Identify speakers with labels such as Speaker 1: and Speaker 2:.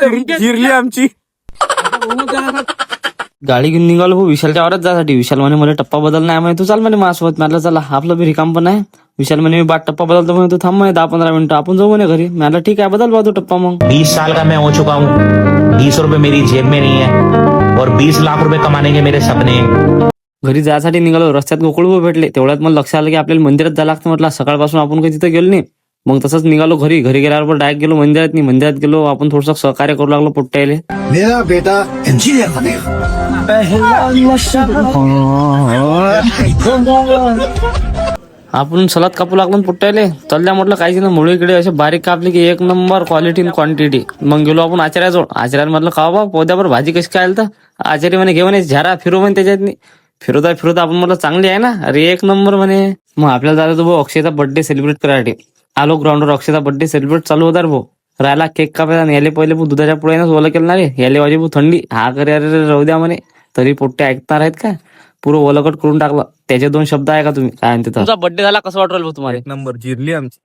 Speaker 1: जिरली आमची.
Speaker 2: गाडी घेऊन निघालो हो विशालच्या वावरात जासाठी. विशाल म्हणे मला टप्पा बदल नाही म्हणे, तू चाल म्हणे माझ्यासोबत. मला चला आपलं बी रिकाम पण आहे. विशाल म्हणे मी बाट टप्पा बदलतो म्हणे, तू थांब म्हणे 10-15 मिनिटं, आपण जाऊ म्हणे घरी. मला ठीक आहे बदल तू टप्पा मग.
Speaker 3: 20 साल का मैं हो चुका हूँ, 20 रुपए मेरी जेब में नहीं है और 20 लाख रुपए कमाने के मेरे सपने हैं.
Speaker 2: घरी जायसाठी निघालो, रस्त्यात गोकुळ भेटले. तेवढ्यात मला लक्षात आलं की आपल्याला मंदिरात जायला लागतं. म्हटलं सकाळपासून आपण काही तिथं गेलो नाही. मग तसंच निघालो घरी. घरी गेल्यावर डायरेक्ट गेलो मंदिरात. नाही मंदिरात गेलो, आपण थोडंसं सहकार्य करू लागलो पोट्ट्याले.
Speaker 4: मेरा बेटा इंजीनियर बनेगा.
Speaker 2: आपण सलाद कापू लागलो पोट्ट्याले. चालल्या म्हटलं काहीच ना मुळे इकडे असे बारीक कापले की एक नंबर क्वालिटी इन क्वांटिटी. मग गेलो आपण आचार्याजवळ. आचार्याला म्हटलं का बा पोद्यावर भाजी कशी काय तर आचार्य म्हणे घेऊन झारा फिरू म्हणे त्याच्यात. फिरवता फिरवता आपण म्हटलं चांगली आहे ना, अरे एक नंबर म्हणे. मग आपल्याला झालं भाऊ अक्षयचा बर्थडे सेलिब्रेट करायसाठी. आलो ग्राउंडवर. अक्षयचा बर्थडे सेलिब्रेट चालू होता रे भाऊ. राहिला केक कापायचा. याले पहिले दुधाच्या पुढ्यानंच ओलं केलं ना रे. याले वाजे भाऊ थंडी. हा करे अरे राहू द्या म्हणे. तरी पोट्टे ऐकणार आहेत का. पुरं ओलकट करून टाकलं. त्याचे 2 शब्द आहे का तुम्ही काय म्हणते. तुमचा बर्थडे झाला कसं वाटलं भाऊ तुम्हाला.
Speaker 1: नंबर जिरली आमची.